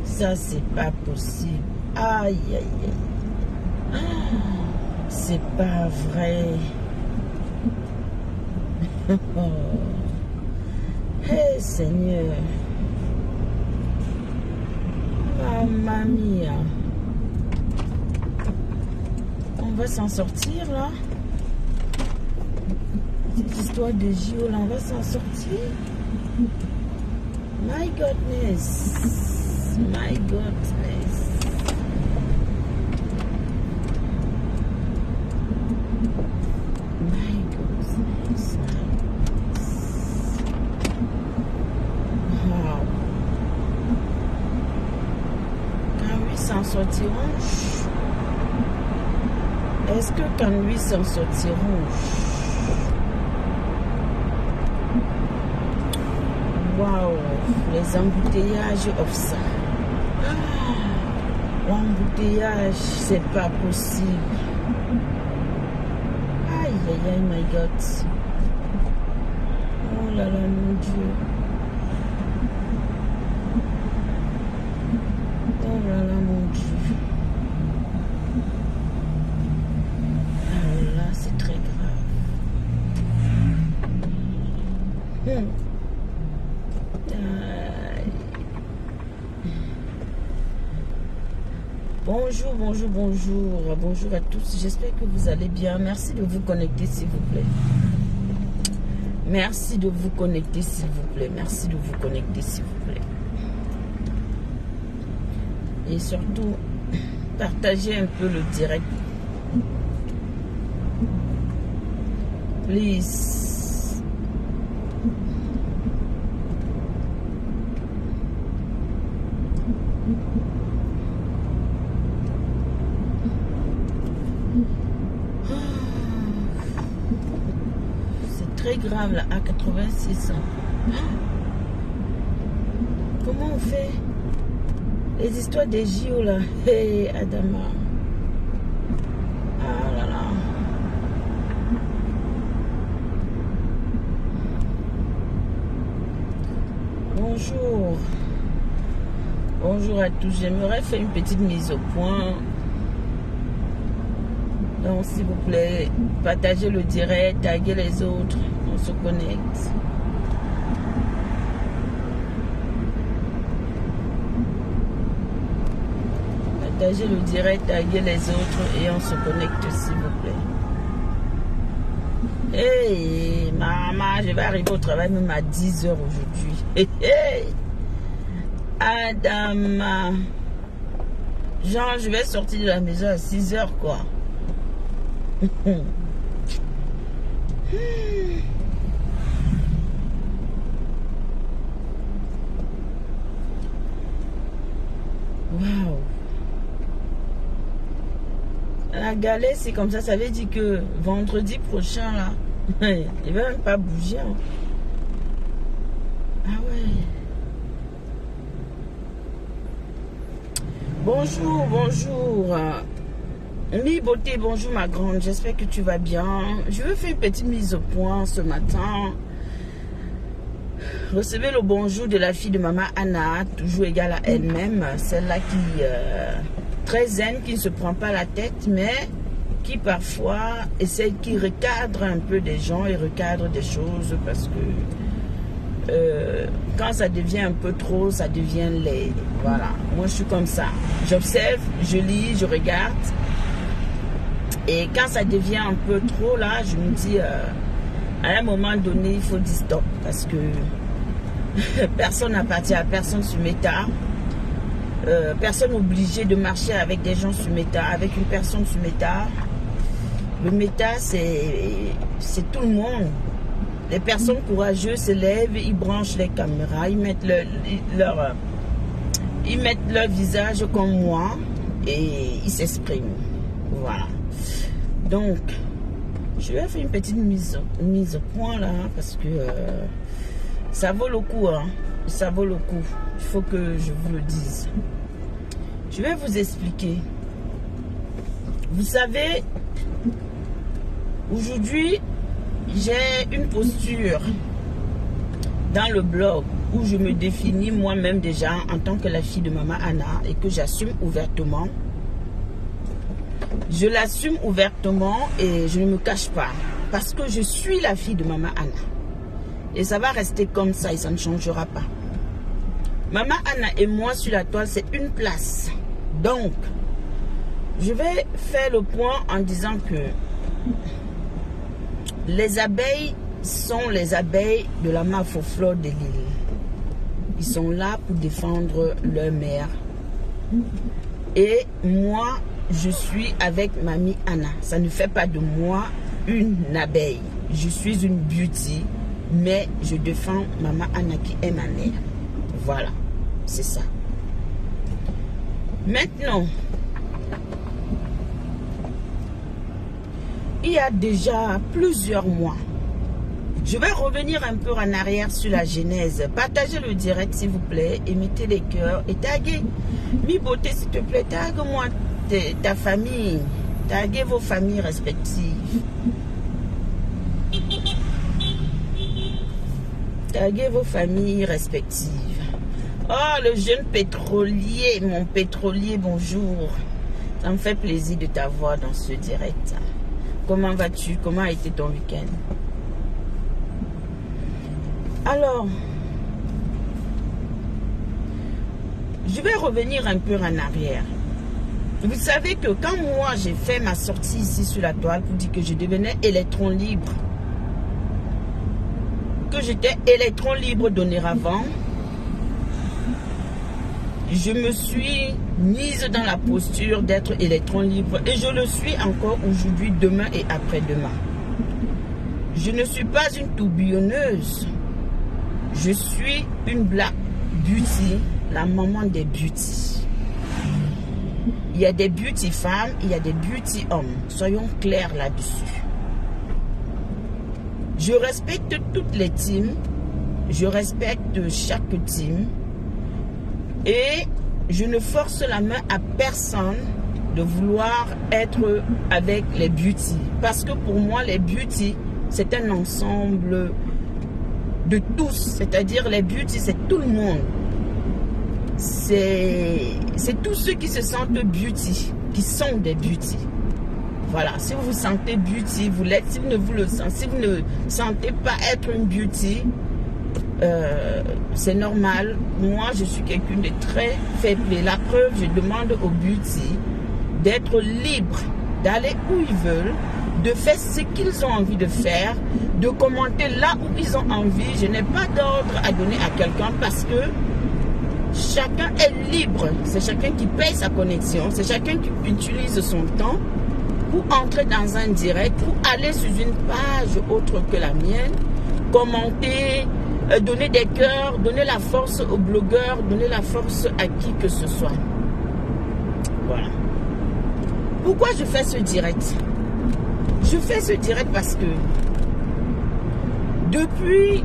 Ça, c'est pas possible. Aïe, aïe, aïe. C'est pas vrai. Hey, Seigneur. Mamma mia. On va s'en sortir, là. Cette histoire de JO, là, on va s'en sortir. My goodness. My goodness. My goodness. Wow. Quand lui s'en sortiront, est-ce que quand lui s'en sortiront, waouh, les embouteillages of ça. L'embouteillage, c'est pas possible. Aïe, aïe, aïe, my God. Oh là là, mon Dieu. Oh là là, mon Dieu. Alors là, c'est très grave. Bonjour, bonjour, bonjour. Bonjour à tous. J'espère que vous allez bien. Merci de vous connecter, s'il vous plaît. Merci de vous connecter, s'il vous plaît. Merci de vous connecter, s'il vous plaît. Et surtout, partagez un peu le direct. Please. Très grave là, à 86 ans. Comment on fait? Les histoires des JO là. Hey Adama. Ah là là. Bonjour. Bonjour à tous. J'aimerais faire une petite mise au point. Donc s'il vous plaît, partagez le direct, taguez les autres, on se connecte. Partagez le direct, taguez les autres et on se connecte s'il vous plaît. Hey, maman, je vais arriver au travail même à 10 h aujourd'hui. Hey, hey. Adama. Genre, je vais sortir de la maison à 6 h quoi. Waouh. La galère, c'est comme ça veut dire que vendredi prochain, là, il ne va même pas bouger. Hein. Ah ouais. Bonjour, bonjour. Oui, beauté, bonjour ma grande, j'espère que tu vas bien. Je veux faire une petite mise au point ce matin. Recevez le bonjour de la fille de maman Anna, toujours égale à elle-même. Celle-là qui très zen, qui ne se prend pas la tête, mais qui parfois essaie, qui recadre un peu des gens et recadre des choses parce que quand ça devient un peu trop, ça devient laid. Voilà, moi je suis comme ça. J'observe, je lis, je regarde. Et quand ça devient un peu trop, là, je me dis, à un moment donné, il faut dire stop. Parce que personne n'appartient à personne sur Meta. Personne obligé de marcher avec des gens sur Meta, avec une personne sur Meta. Le Meta, c'est tout le monde. Les personnes courageuses se lèvent, ils branchent les caméras, ils mettent leur visage comme moi et ils s'expriment. Voilà. Donc, je vais faire une petite mise au point là, parce que ça vaut le coup, hein. Ça vaut le coup. Il faut que je vous le dise. Je vais vous expliquer. Vous savez, Aujourd'hui, j'ai une posture dans le blog où je me définis moi-même déjà en tant que la fille de Maman Anna et que j'assume ouvertement. Je l'assume ouvertement et je ne me cache pas parce que je suis la fille de Maman Anna. Et ça va rester comme ça et ça ne changera pas. Maman Anna et moi sur la toile, c'est une place. Donc, je vais faire le point en disant que les abeilles sont les abeilles de la Mafoflore de l'île. Ils sont là pour défendre leur mère. Et moi, je suis avec Mamie Anna. Ça ne fait pas de moi une abeille. Je suis une beauty, mais je défends Maman Anna qui est ma mère. Voilà, c'est ça. Maintenant, il y a déjà plusieurs mois, je vais revenir un peu en arrière sur la genèse. Partagez le direct s'il vous plaît et mettez les cœurs et taguez. Mi beauté s'il te plaît, tague-moi ta famille. Taguez vos familles respectives. Taguez vos familles respectives. Oh, le jeune pétrolier, mon pétrolier, bonjour. Ça me fait plaisir de t'avoir dans ce direct. Comment vas-tu? Comment a été ton week-end? Alors, je vais revenir un peu en arrière. Vous savez que quand moi j'ai fait ma sortie ici sur la toile pour dire que je devenais électron libre, que j'étais électron libre dorénavant, je me suis mise dans la posture d'être électron libre et je le suis encore aujourd'hui, demain et après-demain. Je ne suis pas une tourbillonneuse. Je suis une black beauty, la maman des beauty. Il y a des beauty femmes, il y a des beauty hommes. Soyons clairs là-dessus. Je respecte toutes les teams. Je respecte chaque team. Et je ne force la main à personne de vouloir être avec les beauty. Parce que pour moi, les beauty, c'est un ensemble de tous. C'est-à-dire les beauty, c'est tout le monde. C'est tous ceux qui se sentent beauty, qui sont des beauty. Voilà, si vous vous sentez beauty, vous l'êtes. Si vous ne sentez pas être une beauty, c'est normal. Moi, je suis quelqu'un de très faible. La preuve, je demande aux beauty d'être libres, d'aller où ils veulent, de faire ce qu'ils ont envie de faire, de commenter là où ils ont envie. Je n'ai pas d'ordre à donner à quelqu'un parce que chacun est libre. C'est chacun qui paye sa connexion. C'est chacun qui utilise son temps pour entrer dans un direct, pour aller sur une page autre que la mienne, commenter, donner des cœurs, donner la force aux blogueurs, donner la force à qui que ce soit. Voilà. Pourquoi je fais ce direct? Je fais ce direct parce que depuis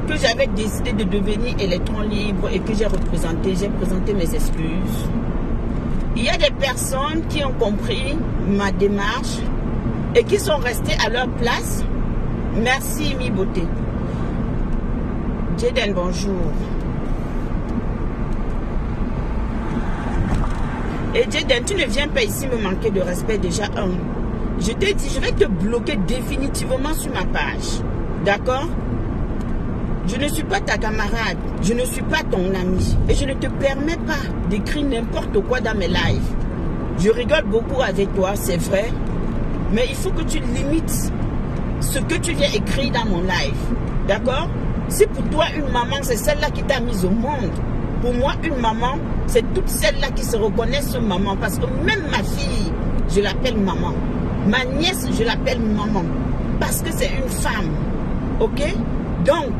que j'avais décidé de devenir électron libre et que j'ai présenté mes excuses, il y a des personnes qui ont compris ma démarche et qui sont restées à leur place. Merci, mi beauté. Jaden, bonjour. Et Jaden, tu ne viens pas ici me manquer de respect déjà. Je t'ai dit, je vais te bloquer définitivement sur ma page. D'accord? Je ne suis pas ta camarade. Je ne suis pas ton ami. Et je ne te permets pas d'écrire n'importe quoi dans mes lives. Je rigole beaucoup avec toi, c'est vrai. Mais il faut que tu limites ce que tu viens écrire dans mon live. D'accord? Si pour toi, une maman, c'est celle-là qui t'a mise au monde. Pour moi, une maman, c'est toutes celles-là qui se reconnaissent maman. Parce que même ma fille, je l'appelle maman. Ma nièce, je l'appelle maman. Parce que c'est une femme. Ok? Donc,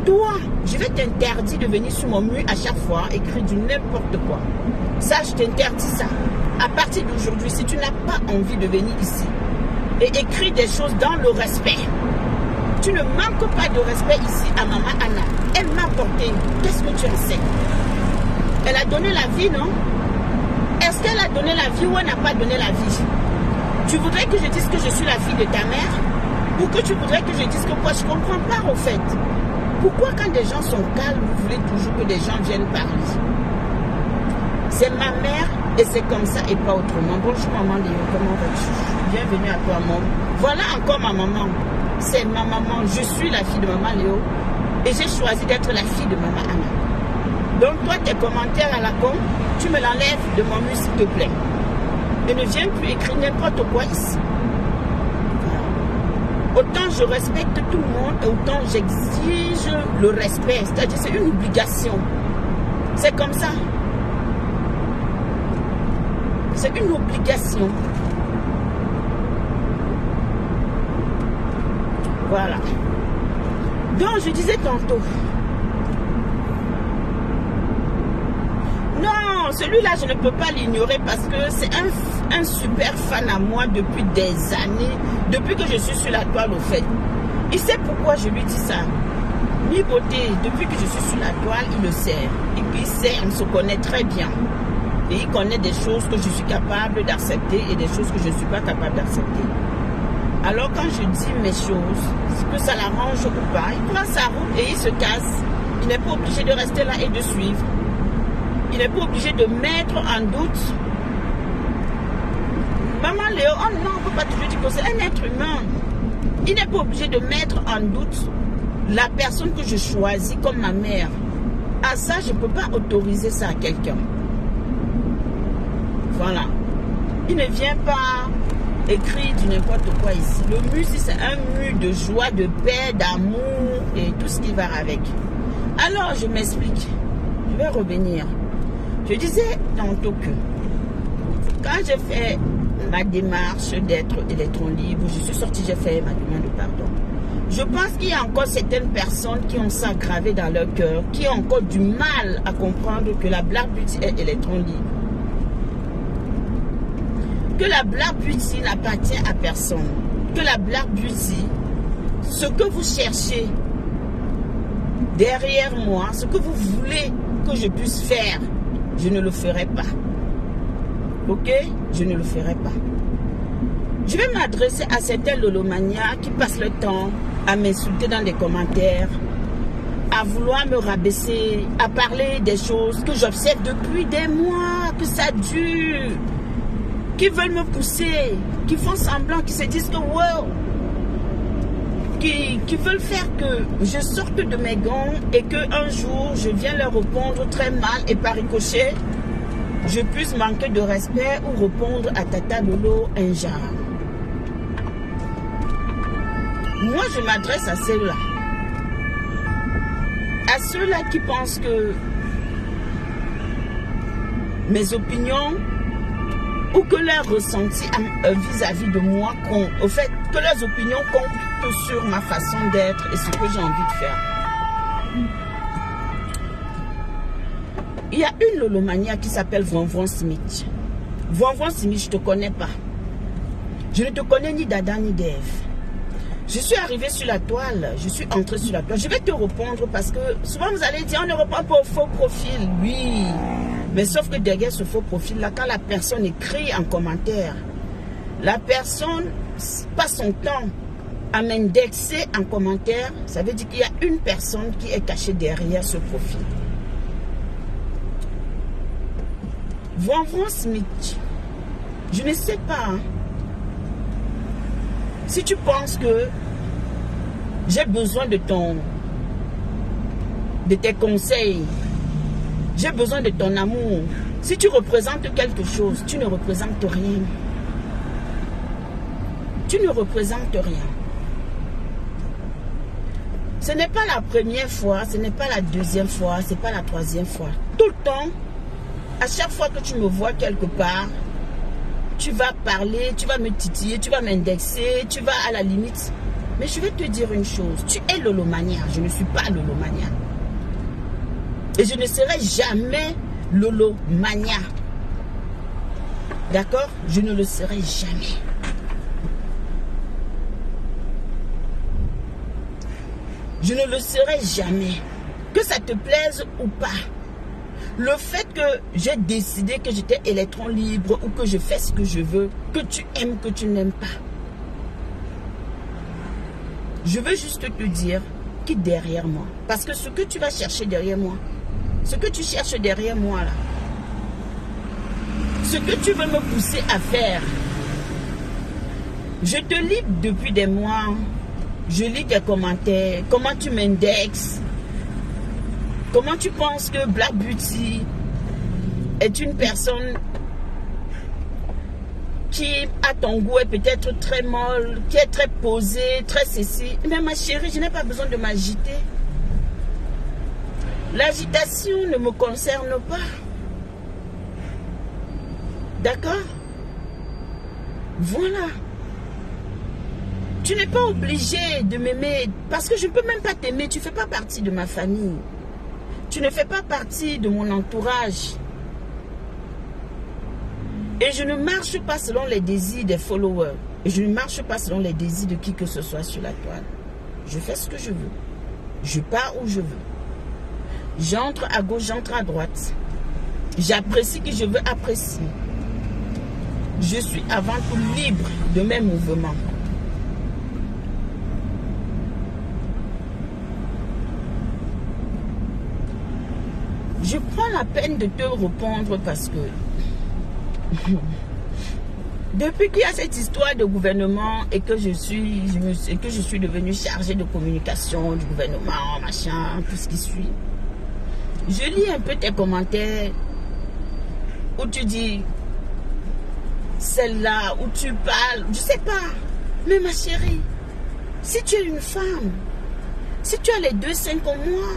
toi, je vais t'interdire de venir sur mon mur à chaque fois, écrire du n'importe quoi. Ça, je t'interdis ça. À partir d'aujourd'hui, si tu n'as pas envie de venir ici et écrire des choses dans le respect, tu ne manques pas de respect ici à Maman Anna. Elle m'a porté. Qu'est-ce que tu en sais? Elle a donné la vie, non? Est-ce qu'elle a donné la vie ou elle n'a pas donné la vie? Tu voudrais que je dise que je suis la fille de ta mère? Ou que tu voudrais que je dise que quoi, je ne comprends pas au fait. Pourquoi quand des gens sont calmes, vous voulez toujours que des gens viennent parler? C'est ma mère et c'est comme ça et pas autrement. Bonjour maman Léo, comment vas-tu? Bienvenue à toi maman. Voilà encore ma maman. C'est ma maman. Je suis la fille de maman Léo et j'ai choisi d'être la fille de maman Anna. Donc toi tes commentaires à la con, tu me l'enlèves de mon mur s'il te plaît. Et ne viens plus écrire n'importe quoi ici. Autant je respecte tout le monde et autant j'exige le respect. C'est-à-dire c'est une obligation. C'est comme ça. C'est une obligation. Voilà. Donc je disais tantôt. Non, celui-là je ne peux pas l'ignorer parce que c'est un super fan à moi depuis des années. Depuis que je suis sur la toile au fait. Il sait pourquoi je lui dis ça. Mi beauté, depuis que je suis sur la toile, il le sait. Et puis il sait, on se connaît très bien. Et il connaît des choses que je suis capable d'accepter et des choses que je ne suis pas capable d'accepter. Alors quand je dis mes choses, que ça l'arrange ou pas, il prend sa route et il se casse. Il n'est pas obligé de rester là et de suivre. Il n'est pas obligé de mettre en doute. Maman Léo, oh non, on ne peut pas toujours dire que c'est un être humain. Il n'est pas obligé de mettre en doute la personne que je choisis comme ma mère. À ça, je ne peux pas autoriser ça à quelqu'un. Voilà. Il ne vient pas écrire du n'importe quoi ici. Le mur, c'est un mur de joie, de paix, d'amour et tout ce qui va avec. Alors, je m'explique. Je vais revenir. Je disais tantôt que quand j'ai fait ma démarche d'être électron libre, je suis sortie, j'ai fait ma demande de pardon. Je pense qu'il y a encore certaines personnes qui ont ça gravé dans leur cœur, qui ont encore du mal à comprendre que la Black Beauty est électron libre. Que la Black Beauty n'appartient à personne. Que la Black Beauty, ce que vous cherchez derrière moi, ce que vous voulez que je puisse faire, je ne le ferai pas. Ok? Je ne le ferai pas. Je vais m'adresser à certains lolomanias qui passent le temps à m'insulter dans les commentaires, à vouloir me rabaisser, à parler des choses que j'observe depuis des mois, que ça dure, qui veulent me pousser, qui font semblant, qui se disent que wow, qui veulent faire que je sorte de mes gants et qu'un jour je viens leur répondre très mal et par ricochet, je puisse manquer de respect ou répondre à Tata Lolo un genre. Moi, je m'adresse à ceux-là. À ceux-là qui pensent que mes opinions ou que leurs ressentis vis-à-vis de moi comptent. Au fait, que leurs opinions comptent sur ma façon d'être et ce que j'ai envie de faire. Il y a une lolomania qui s'appelle Vonvon Smith. Vonvon Smith, je ne te connais pas. Je ne te connais ni d'Adam ni d'Ève. Je suis arrivée sur la toile, je suis entrée sur la toile. Je vais te répondre parce que souvent vous allez dire on ne répond pas au faux profil. Oui, mais sauf que derrière ce faux profil-là, quand la personne écrit en commentaire, la personne passe son temps à m'indexer en commentaire, ça veut dire qu'il y a une personne qui est cachée derrière ce profil. Vonvon Smith, je ne sais pas. Hein. Si tu penses que j'ai besoin de tes conseils, j'ai besoin de ton amour, si tu représentes quelque chose, tu ne représentes rien. Tu ne représentes rien. Ce n'est pas la première fois, ce n'est pas la deuxième fois, ce n'est pas la troisième fois. Tout le temps, à chaque fois que tu me vois quelque part, tu vas parler, tu vas me titiller, tu vas m'indexer, tu vas à la limite. Mais je vais te dire une chose, tu es lolomania, je ne suis pas lolomania. Et je ne serai jamais lolomania. D'accord? Je ne le serai jamais. Je ne le serai jamais. Que ça te plaise ou pas. Le fait que j'ai décidé que j'étais électron libre ou que je fais ce que je veux, que tu aimes, que tu n'aimes pas. Je veux juste te dire qui est derrière moi. Parce que ce que tu vas chercher derrière moi, ce que tu cherches derrière moi là, ce que tu veux me pousser à faire, je te lis depuis des mois, je lis tes commentaires, comment tu m'indexes, comment tu penses que Black Beauty est une personne qui, à ton goût, est peut-être très molle, qui est très posée, très ceci. Mais ma chérie, je n'ai pas besoin de m'agiter. L'agitation ne me concerne pas. D'accord? Voilà. Tu n'es pas obligé de m'aimer parce que je ne peux même pas t'aimer. Tu ne fais pas partie de ma famille. Tu ne fais pas partie de mon entourage. Et je ne marche pas selon les désirs des followers. Et je ne marche pas selon les désirs de qui que ce soit sur la toile. Je fais ce que je veux. Je pars où je veux. J'entre à gauche, j'entre à droite. J'apprécie qui je veux apprécier. Je suis avant tout libre de mes mouvements. Je prends la peine de te répondre parce que depuis qu'il y a cette histoire de gouvernement et que je suis devenue chargée de communication du gouvernement, machin, tout ce qui suit, je lis un peu tes commentaires où tu dis celle-là, où tu parles, je sais pas, mais ma chérie, si tu es une femme, si tu as les 2 seins comme moi,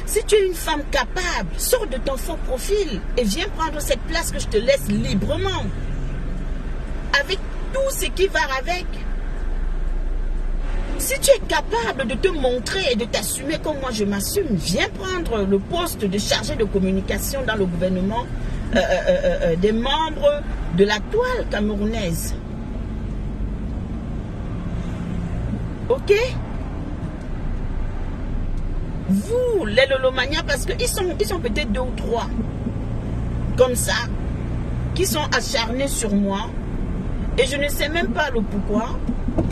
si tu es une femme capable, sors de ton faux profil et viens prendre cette place que je te laisse librement. Avec tout ce qui va avec. Si tu es capable de te montrer et de t'assumer comme moi je m'assume, viens prendre le poste de chargé de communication dans le gouvernement des membres de la toile camerounaise. Ok? Vous, les Lolomania, parce qu'ils sont peut-être 2 ou 3 comme ça, qui sont acharnés sur moi, et je ne sais même pas le pourquoi.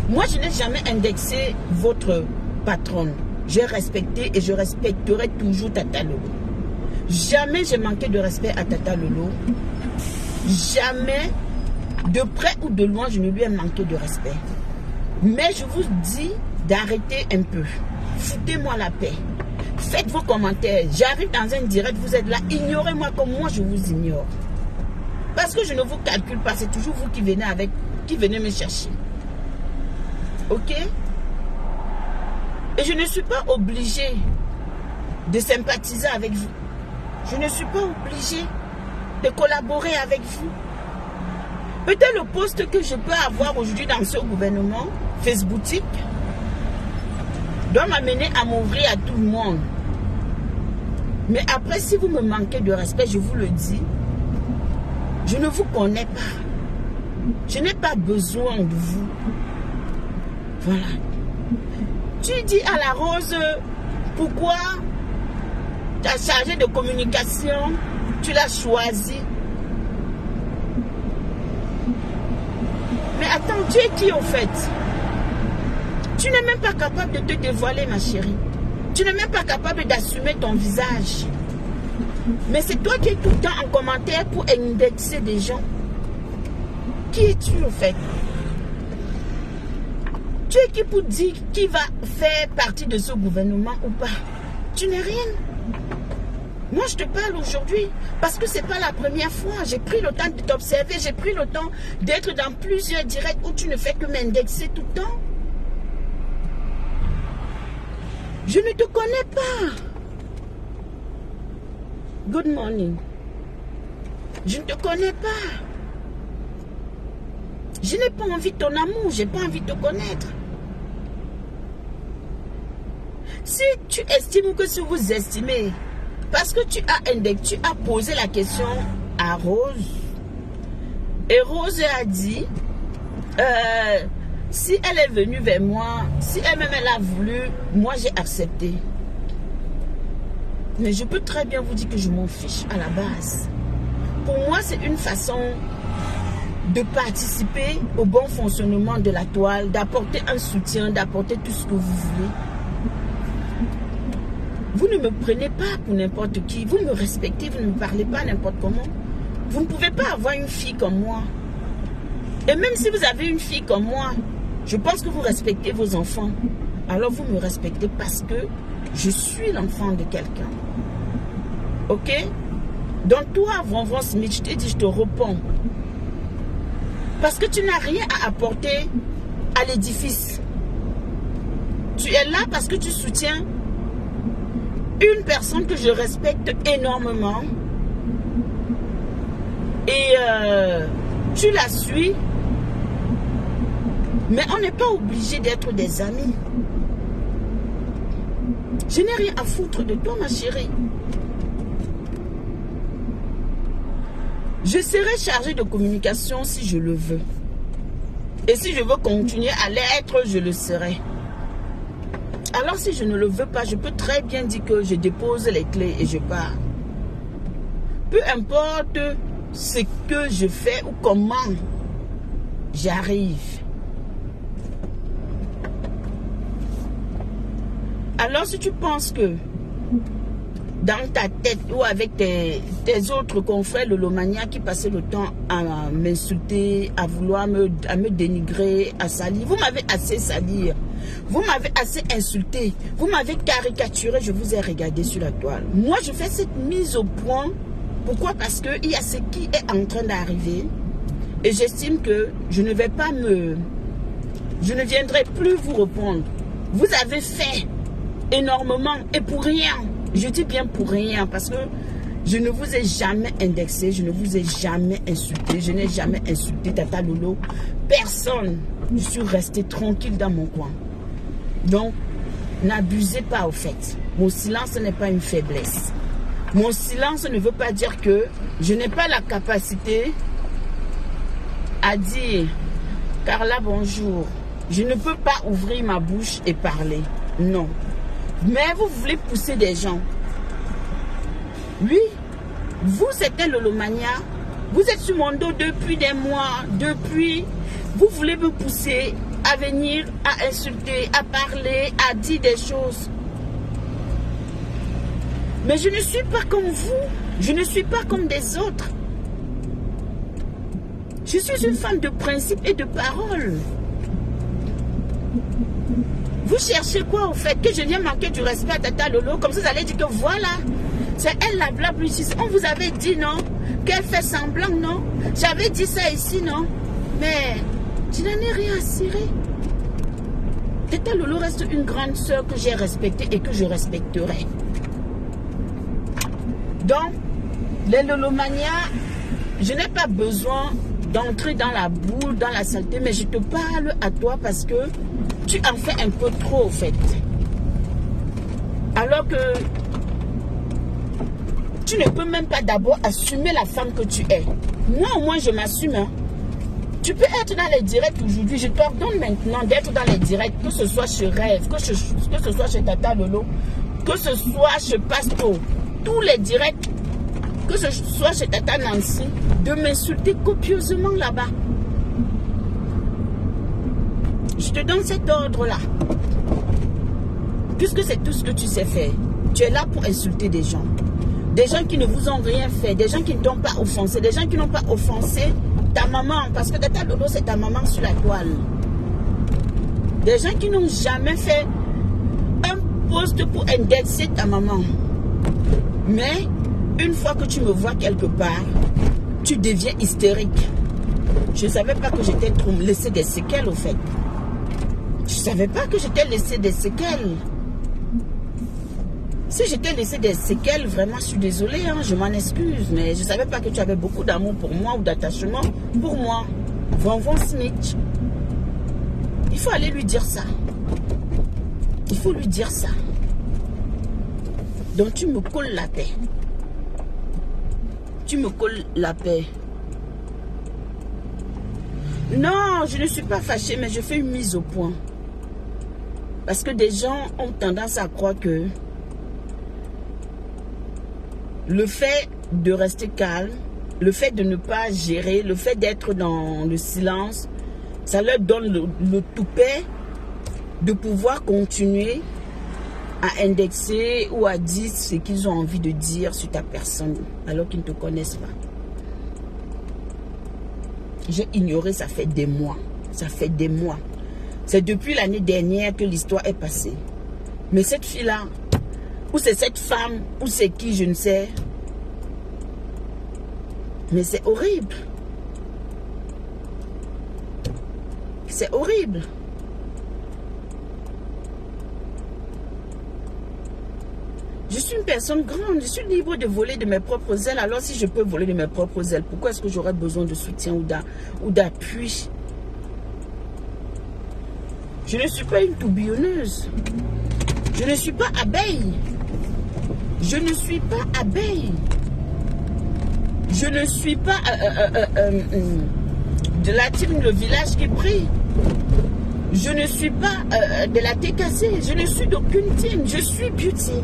Moi, je n'ai jamais indexé votre patronne. J'ai respecté et je respecterai toujours Tata Lolo. Jamais j'ai manqué de respect à Tata Lolo. Jamais, de près ou de loin, je ne lui ai manqué de respect. Mais je vous dis d'arrêter un peu. Foutez-moi la paix. Faites vos commentaires. J'arrive dans un direct, vous êtes là. Ignorez-moi comme moi, je vous ignore. Parce que je ne vous calcule pas. C'est toujours vous qui venez me chercher. Ok? Et je ne suis pas obligée de sympathiser avec vous. Je ne suis pas obligée de collaborer avec vous. Peut-être le poste que je peux avoir aujourd'hui dans ce gouvernement, Facebookique, doit m'amener à m'ouvrir à tout le monde. Mais après, si vous me manquez de respect, je vous le dis, je ne vous connais pas. Je n'ai pas besoin de vous. Voilà. Tu dis à la Rose, pourquoi ta chargée de communication, tu l'as choisie. Mais attends, tu es qui au fait? Tu n'es même pas capable de te dévoiler, ma chérie. Tu n'es même pas capable d'assumer ton visage. Mais c'est toi qui es tout le temps en commentaire pour indexer des gens. Qui es-tu au fait? Tu es qui pour dire qui va faire partie de ce gouvernement ou pas? Tu n'es rien. Moi, je te parle aujourd'hui parce que ce n'est pas la première fois. J'ai pris le temps de t'observer. J'ai pris le temps d'être dans plusieurs directs où tu ne fais que m'indexer tout le temps. Je ne te connais pas. Good morning. Je ne te connais pas. Je n'ai pas envie de ton amour. Je n'ai pas envie de te connaître. Si tu estimes que si vous estimez, parce que tu as posé la question à Rose, et Rose a dit, si elle est venue vers moi, si elle-même elle a voulu, moi j'ai accepté. Mais je peux très bien vous dire que je m'en fiche à la base. Pour moi, c'est une façon de participer au bon fonctionnement de la toile, d'apporter un soutien, d'apporter tout ce que vous voulez. Vous ne me prenez pas pour n'importe qui. Vous me respectez, vous ne me parlez pas n'importe comment. Vous ne pouvez pas avoir une fille comme moi. Et même si vous avez une fille comme moi, je pense que vous respectez vos enfants. Alors vous me respectez parce que je suis l'enfant de quelqu'un. Ok? Donc toi, Vonvon Smith, je t'ai dit, je te réponds. Parce que tu n'as rien à apporter à l'édifice. Tu es là parce que tu soutiens une personne que je respecte énormément. Et tu la suis. Mais on n'est pas obligé d'être des amis. Je n'ai rien à foutre de toi, ma chérie. Je serai chargée de communication si je le veux. Et si je veux continuer à l'être, je le serai. Alors si je ne le veux pas, je peux très bien dire que je dépose les clés et je pars. Peu importe ce que je fais ou comment j'arrive. Alors si tu penses que dans ta tête ou avec tes autres confrères de l'Omania qui passaient le temps à m'insulter, à vouloir me dénigrer, à salir, vous m'avez assez sali, vous m'avez assez insulté, vous m'avez caricaturé, je vous ai regardé sur la toile. Moi je fais cette mise au point. Pourquoi? Parce qu'il y a ce qui est en train d'arriver et j'estime que je ne viendrai plus vous répondre. Vous avez fait énormément et pour rien. Je dis bien pour rien parce que je ne vous ai jamais indexé, je ne vous ai jamais insulté, je n'ai jamais insulté Tata Lolo. Personne. Je suis resté tranquille dans mon coin. Donc, n'abusez pas au fait. Mon silence n'est pas une faiblesse. Mon silence ne veut pas dire que je n'ai pas la capacité à dire Carla bonjour. Je ne peux pas ouvrir ma bouche et parler. Non. Mais vous voulez pousser des gens. Oui, vous c'était Lolomania. Vous êtes sur mon dos depuis des mois. Depuis, vous voulez me pousser à venir, à insulter, à parler, à dire des choses. Mais je ne suis pas comme vous. Je ne suis pas comme des autres. Je suis une femme de principe et de parole. Vous cherchez quoi au fait? Que je viens manquer du respect à Tata Lolo? Comme ça, vous allez dire que voilà, c'est elle la blabla ici. On vous avait dit non? Qu'elle fait semblant, non? J'avais dit ça ici, non? Mais je n'en ai rien à cirer. Tata Lolo reste une grande soeur que j'ai respectée et que je respecterai. Donc, les Lolomania, je n'ai pas besoin d'entrer dans la boule, dans la saleté, mais je te parle à toi parce que tu en fais un peu trop, au fait. Alors que tu ne peux même pas d'abord assumer la femme que tu es. Moi, au moins, je m'assume. Hein. Tu peux être dans les directs aujourd'hui. Je t'ordonne maintenant d'être dans les directs, que ce soit chez Rêve, que ce soit chez Tata Lolo, que ce soit chez Pasto. Tous les directs, que ce soit chez Tata Nancy, de m'insulter copieusement là-bas. Je te donne cet ordre-là. Puisque c'est tout ce que tu sais faire. Tu es là pour insulter des gens. Des gens qui ne vous ont rien fait. Des gens qui ne t'ont pas offensé. Des gens qui n'ont pas offensé ta maman. Parce que Tata Lolo, c'est ta maman sur la toile. Des gens qui n'ont jamais fait un post pour indexer ta maman. Mais une fois que tu me vois quelque part, tu deviens hystérique. Je ne savais pas que j'étais laissé des séquelles au fait. Je ne savais pas que j'étais laissé des séquelles. Si j'étais laissé des séquelles, vraiment, je suis désolée, hein, je m'en excuse. Mais je ne savais pas que tu avais beaucoup d'amour pour moi ou d'attachement pour moi. Vonvon Smith. Il faut aller lui dire ça. Il faut lui dire ça. Donc tu me colles la paix. Tu me colles la paix. Non, je ne suis pas fâchée, mais je fais une mise au point. Parce que des gens ont tendance à croire que le fait de rester calme, le fait de ne pas gérer, le fait d'être dans le silence, ça leur donne le toupet de pouvoir continuer à indexer ou à dire ce qu'ils ont envie de dire sur ta personne alors qu'ils ne te connaissent pas. J'ai ignoré, ça fait des mois. Ça fait des mois. C'est depuis l'année dernière que l'histoire est passée. Mais cette fille-là, ou c'est cette femme, ou c'est qui, je ne sais. Mais c'est horrible. C'est horrible. Je suis une personne grande, je suis libre de voler de mes propres ailes. Alors si je peux voler de mes propres ailes, pourquoi est-ce que j'aurais besoin de soutien ou d'appui? Je ne suis pas une tourbillonneuse. Je ne suis pas abeille. Je ne suis pas abeille. Je ne suis pas de la team Le Village qui prie. Je ne suis pas de la TKC. Je ne suis d'aucune team. Je suis beauty.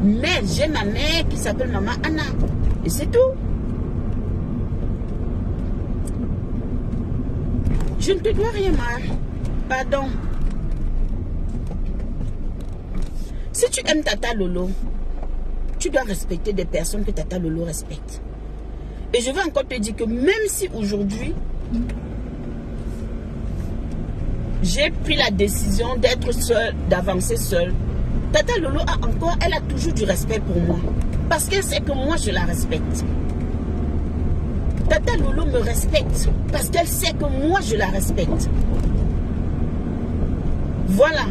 Mais j'ai ma mère qui s'appelle Maman Anna. Et c'est tout. Je ne te dois rien, mal. Pardon. Si tu aimes Tata Lolo, tu dois respecter des personnes que Tata Lolo respecte. Et je vais encore te dire que même si aujourd'hui, j'ai pris la décision d'être seule, d'avancer seule, Tata Lolo elle a toujours du respect pour moi. Parce qu'elle sait que moi, je la respecte. Tata Lolo me respecte parce qu'elle sait que moi, je la respecte. Voilà.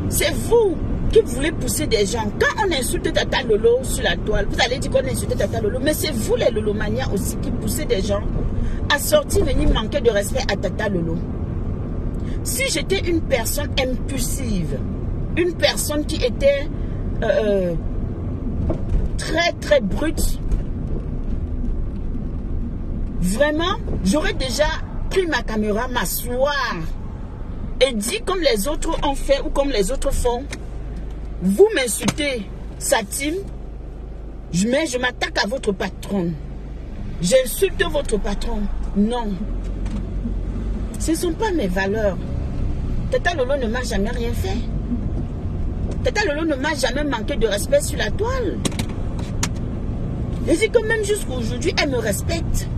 C'est vous qui voulez pousser des gens. Quand on insulte Tata Lolo sur la toile, vous allez dire qu'on insulte Tata Lolo, mais c'est vous les Lolomaniens aussi qui poussez des gens à sortir, venir manquer de respect à Tata Lolo. Si j'étais une personne impulsive, une personne qui était très très brute, vraiment, j'aurais déjà pris ma caméra, m'asseoir et dit comme les autres ont fait ou comme les autres font. Vous m'insultez, sa team, mais je m'attaque à votre patron. J'insulte votre patron. Non. Ce ne sont pas mes valeurs. Tata Lolo ne m'a jamais rien fait. Tata Lolo ne m'a jamais manqué de respect sur la toile. Et c'est que même jusqu'à aujourd'hui, elle me respecte.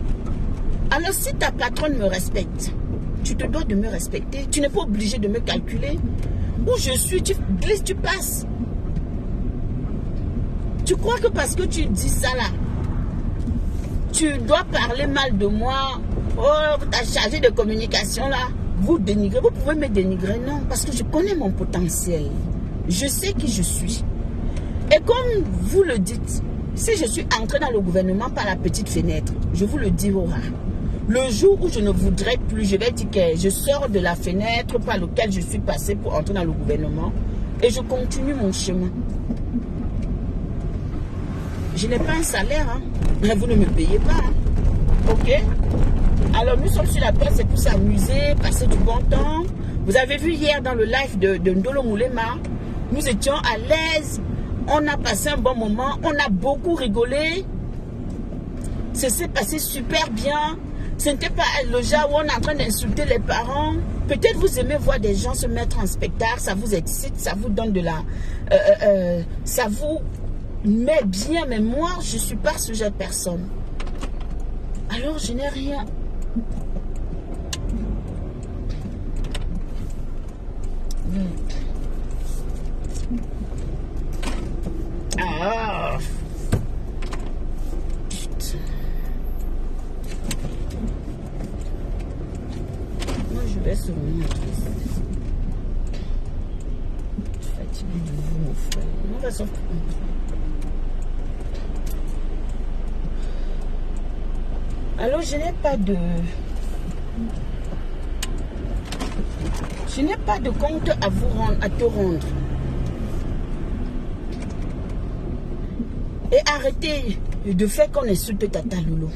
Alors si ta patronne me respecte, tu te dois de me respecter. Tu n'es pas obligé de me calculer. Où je suis, tu glisses, tu passes. Tu crois que parce que tu dis ça là, tu dois parler mal de moi. Oh, ta chargée de communication là, vous dénigrez. Vous pouvez me dénigrer, non, parce que je connais mon potentiel. Je sais qui je suis. Et comme vous le dites, si je suis entrée dans le gouvernement par la petite fenêtre, je vous le dis, aura. Le jour où je ne voudrais plus, je vais dire que je sors de la fenêtre par laquelle je suis passée pour entrer dans le gouvernement et je continue mon chemin. Je n'ai pas un salaire, hein, mais vous ne me payez pas. Hein. Ok? Alors nous sommes sur la place, c'est pour s'amuser, passer du bon temps. Vous avez vu hier dans le live de Ndolo Moulema, nous étions à l'aise, on a passé un bon moment, on a beaucoup rigolé. Ça s'est passé super bien. Ce n'était pas le genre où on est en train d'insulter les parents. Peut-être vous aimez voir des gens se mettre en spectacle, ça vous excite, ça vous donne de la... ça vous met bien, mais moi, je ne suis pas ce genre de personne. Alors, je n'ai rien. Ah, putain. Moi, je vais se remettre. Je suis fatiguée de vous, mon frère. On va s'en faire. Alors, je n'ai pas de... Je n'ai pas de compte à vous rendre, à te rendre. Et arrêtez de faire qu'on insulte Tata Lolo.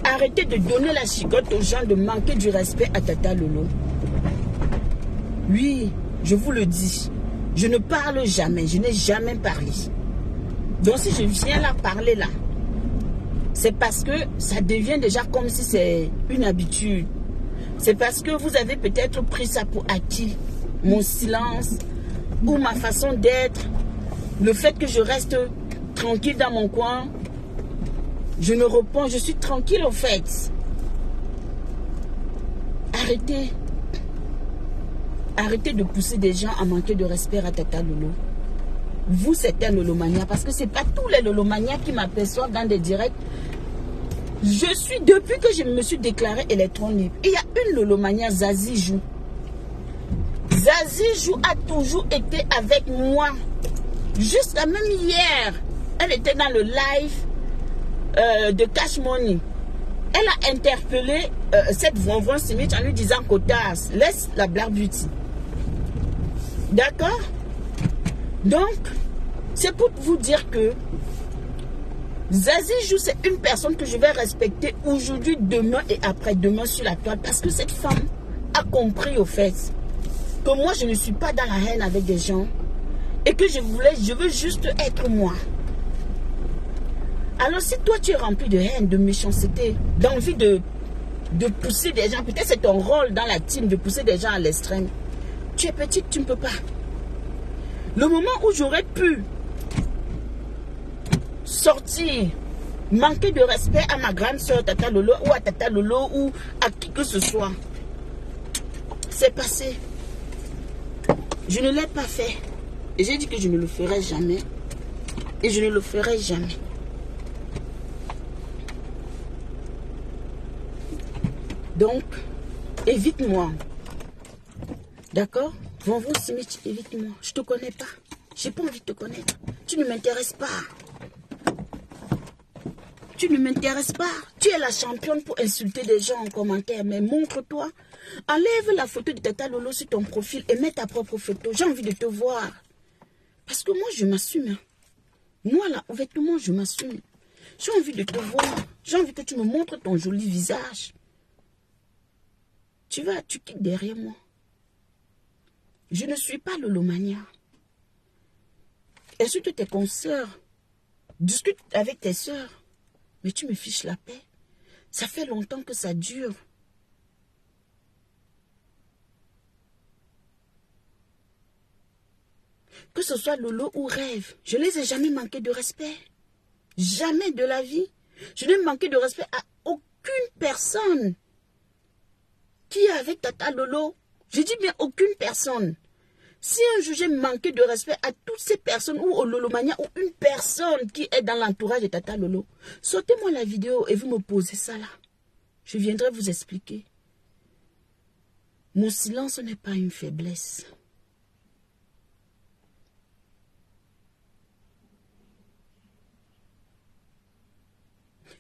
Arrêtez de donner la chicotte aux gens, de manquer du respect à Tata Lolo. Oui, je vous le dis. Je ne parle jamais, je n'ai jamais parlé. Donc si je viens là parler là, c'est parce que ça devient déjà comme si c'est une habitude. C'est parce que vous avez peut-être pris ça pour acquis. Mon silence ou ma façon d'être. Le fait que je reste tranquille dans mon coin. Je me réponds, je suis tranquille au fait. Arrêtez. Arrêtez de pousser des gens à manquer de respect à Tata Lolo. Vous, c'est un lolomania. Parce que ce n'est pas tous les lolomanias qui m'aperçoivent dans des directs. Je suis, depuis que je me suis déclarée électron libre, il y a une lolomania, Zazie Jou. Zazie Jou a toujours été avec moi. Jusqu'à même hier, elle était dans le live de Cash Money. Elle a interpellé cette Vonvon Simit en lui disant Kotas, laisse la Black Beauty. D'accord? Donc, c'est pour vous dire que Zazie Jou, c'est une personne que je vais respecter aujourd'hui, demain et après-demain sur la toile. Parce que cette femme a compris au fait que moi, je ne suis pas dans la haine avec des gens. Et que je veux juste être moi. Alors si toi, tu es rempli de haine, de méchanceté, d'envie de pousser des gens, peut-être c'est ton rôle dans la team de pousser des gens à l'extrême. Tu es petite, tu ne peux pas. Le moment où j'aurais pu sortir, manquer de respect à ma grande soeur Tata Lolo ou à Tata Lolo ou à qui que ce soit, c'est passé. Je ne l'ai pas fait. Et j'ai dit que je ne le ferai jamais. Et je ne le ferai jamais. Donc, évite-moi. D'accord? Vonvon Simit, évite-moi. Je ne te connais pas. Je n'ai pas envie de te connaître. Tu ne m'intéresses pas. Tu ne m'intéresses pas. Tu es la championne pour insulter des gens en commentaire. Mais montre-toi. Enlève la photo de Tata Lolo sur ton profil et mets ta propre photo. J'ai envie de te voir. Parce que moi, je m'assume. Hein. Moi, là, honnêtement, je m'assume. J'ai envie de te voir. J'ai envie que tu me montres ton joli visage. Tu quittes derrière moi. Je ne suis pas lolomania. Insulte tes consoeurs. Discute avec tes soeurs. Mais tu me fiches la paix. Ça fait longtemps que ça dure. Que ce soit Lolo ou Rêve, je ne les ai jamais manqué de respect. Jamais de la vie. Je n'ai manqué de respect à aucune personne qui est avec Tata Lolo. Je dis bien aucune personne. Si un jour j'ai manqué de respect à toutes ces personnes ou au Lolomania ou une personne qui est dans l'entourage de Tata Lolo, sortez-moi la vidéo et vous me posez ça là. Je viendrai vous expliquer. Mon silence n'est pas une faiblesse.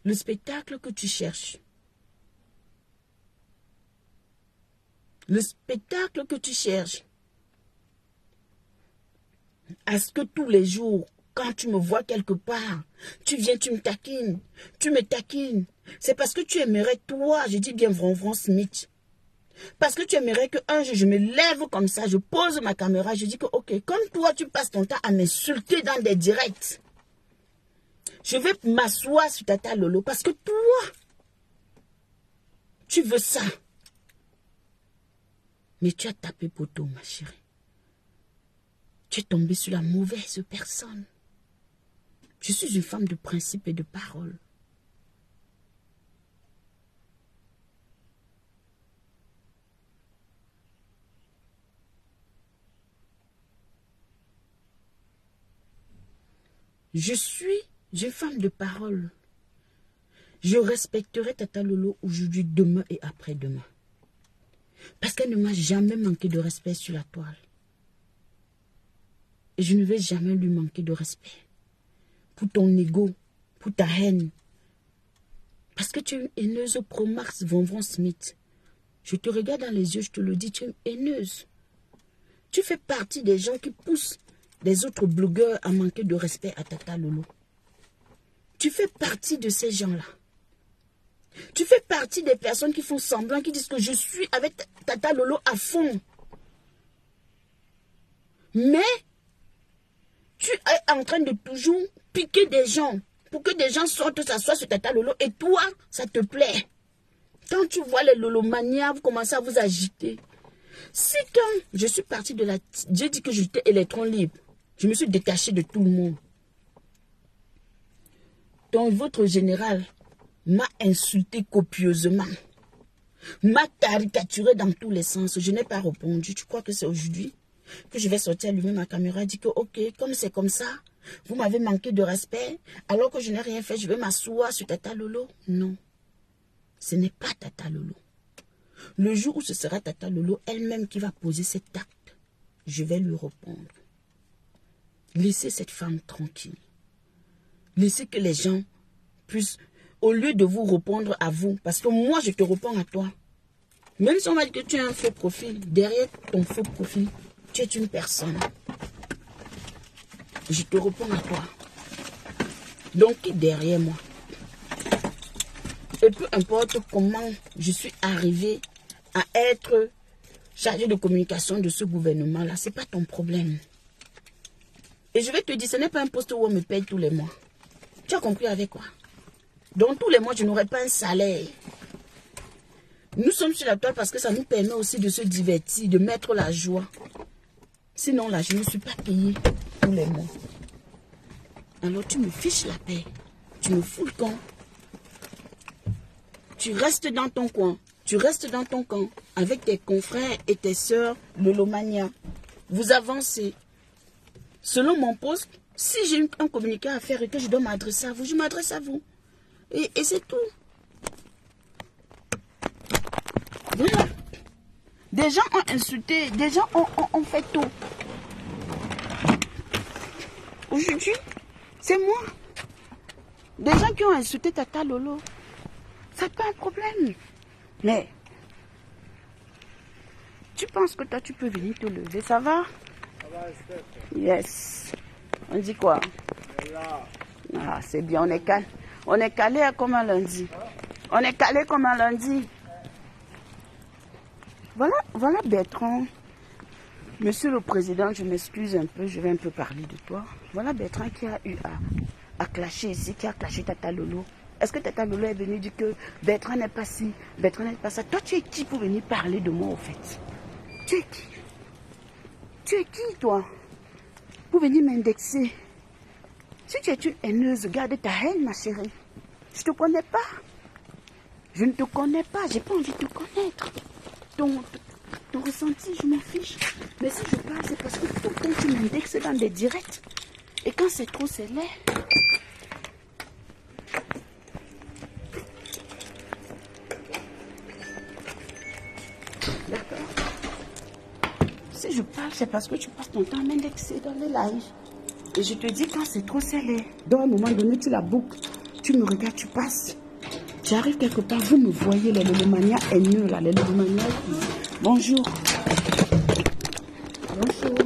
Le spectacle que tu cherches. Le spectacle que tu cherches. À ce que tous les jours, quand tu me vois quelque part, tu viens, tu me taquines. Tu me taquines. C'est parce que tu aimerais, toi, je dis bien Vonvon Simit. Parce que tu aimerais qu'un jour, je me lève comme ça, je pose ma caméra, je dis que, ok, comme toi, tu passes ton temps à m'insulter dans des directs. Je vais m'asseoir sur Tata Lolo parce que toi, tu veux ça. Mais tu as tapé poteau, ma chérie. Tu es tombée sur la mauvaise personne. Je suis une femme de principe et de parole. Je suis une femme de parole. Je respecterai Tata Lolo aujourd'hui, demain et après-demain. Parce qu'elle ne m'a jamais manqué de respect sur la toile. Et je ne vais jamais lui manquer de respect. Pour ton ego, pour ta haine. Parce que tu es une haineuse pro Max Vonvon Simit. Je te regarde dans les yeux, je te le dis, tu es une haineuse. Tu fais partie des gens qui poussent les autres blogueurs à manquer de respect à Tata Lolo. Tu fais partie de ces gens-là. Tu fais partie des personnes qui font semblant, qui disent que je suis avec Tata Lolo à fond. Mais tu es en train de toujours piquer des gens. pour que des gens sortent, s'assoient sur Tata Lolo et toi, ça te plaît. Quand tu vois les lolomanias, vous commencez à vous agiter. Si quand je suis partie de la... J'ai dit que j'étais électron libre. Je me suis détachée de tout le monde. Donc votre général m'a insulté copieusement. M'a caricaturé dans tous les sens. Je n'ai pas répondu. Tu crois que c'est aujourd'hui que je vais sortir allumer ma caméra et dire que ok, comme c'est comme ça, vous m'avez manqué de respect alors que je n'ai rien fait, je vais m'asseoir sur Tata Lolo? Non. Ce n'est pas Tata Lolo. Le jour où ce sera Tata Lolo elle-même qui va poser cet acte, je vais lui répondre. Laissez cette femme tranquille. Laissez que les gens puissent, au lieu de vous répondre à vous, parce que moi je te réponds à toi. Même si on m'a dit que tu as un faux profil, derrière ton faux profil, tu es une personne. Je te réponds à toi. Donc derrière moi. Et peu importe comment je suis arrivée à être chargée de communication de ce gouvernement-là, ce n'est pas ton problème. Et je vais te dire, ce n'est pas un poste où on me paye tous les mois. Tu as compris avec quoi? Donc tous les mois, je n'aurai pas un salaire. Nous sommes sur la toile parce que ça nous permet aussi de se divertir, de mettre la joie. Sinon là, je ne suis pas payée tous les mois. Alors tu me fiches la paix. Tu me fous le camp. Tu restes dans ton coin. Tu restes dans ton camp avec tes confrères et tes sœurs lolomania. Vous avancez. Selon mon poste, si j'ai un communiqué à faire et que je dois m'adresser à vous, je m'adresse à vous. Et c'est tout. Voilà. Des gens ont insulté, des gens ont fait tout. Aujourd'hui, c'est moi. Des gens qui ont insulté Tata Lolo. C'est pas un problème. Mais, tu penses que toi, tu peux venir te lever, ça va? Ça va, Esther. Yes. On dit quoi? Ah, c'est bien, on est calé. On est calé comme un lundi. On est calé comme un lundi. Voilà Bertrand. Monsieur le Président, je m'excuse un peu, je vais un peu parler de toi. Voilà Bertrand qui a eu à clasher ici, qui a clashé Tata Lolo. Est-ce que Tata Lolo est venue dire que Bertrand n'est pas ci, Bertrand n'est pas ça? Toi, tu es qui pour venir parler de moi, au fait? Tu es qui? Tu es qui, toi? Pour venir m'indexer? Si tu es une haineuse, garde ta haine, ma chérie. Je ne te connais pas. Je ne te connais pas, j'ai pas envie de te connaître. Ton ressenti, je m'en fiche. Mais si je parle, c'est parce que tout le temps, tu m'indexes dans des directs. Et quand c'est trop, c'est laid. D'accord. Si je parle, c'est parce que tu passes ton temps à m'indexer dans les lives. Et je te dis, quand c'est trop scellé, dans un moment donné, tu la boucles, tu me regardes, tu passes. J'arrive quelque part, vous me voyez, les lolomanias haineux, là, les lolomanias qui... Bonjour. Bonjour.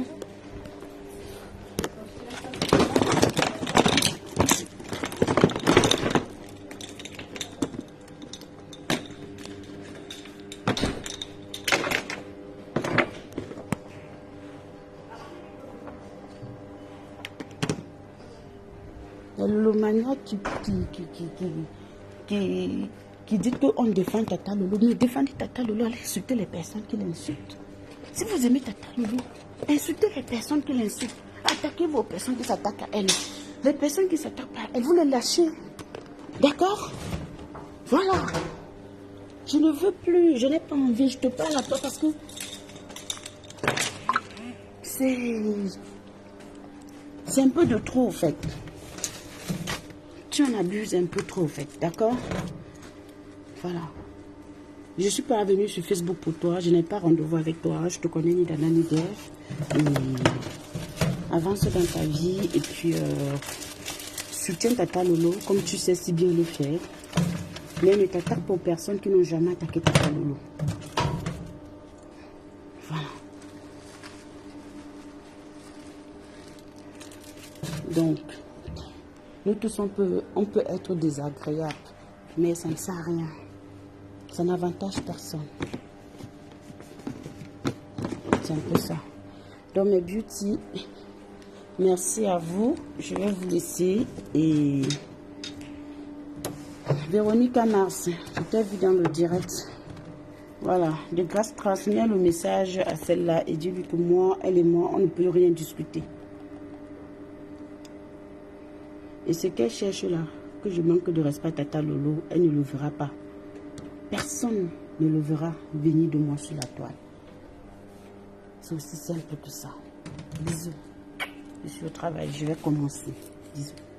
Les lolomanias qui dit qu'on défend Tata Lolo. Mais défendez Tata Lolo, allez insulter les personnes qui l'insultent. Si vous aimez Tata Lolo, insultez les personnes qui l'insultent. Attaquez vos personnes qui s'attaquent à elle. Les personnes qui s'attaquent à elle, vous les lâchez. D'accord? Voilà. Je ne veux plus, je n'ai pas envie, je te parle à toi parce que c'est un peu de trop, en fait. Tu en abuses un peu trop, en fait, d'accord? Voilà. Je suis pas venue sur Facebook pour toi. Je n'ai pas rendez-vous avec toi. Je te connais ni d'Anna ni d'Ève. Avance dans ta vie et puis soutiens Tata Lolo comme tu sais si bien le faire. Mais ne t'attaque pour personnes qui n'ont jamais attaqué Tata Lolo. Voilà. Donc, nous tous on peut être désagréables, mais ça ne sert à rien. Ça n'avantage personne. C'est un peu ça. Donc mes beauty, merci à vous. Je vais vous laisser et Véronique Mars, je t'ai vu dans le direct. Voilà, de grâce, transmets le message à celle-là et dis-lui que moi, elle et moi, on ne peut rien discuter. Et ce qu'elle cherche là, que je manque de respect à Tata Lolo, elle ne le verra pas. Personne ne le verra venir de moi sur la toile. C'est aussi simple que ça. Bisous. Je suis au travail, je vais commencer. Bisous.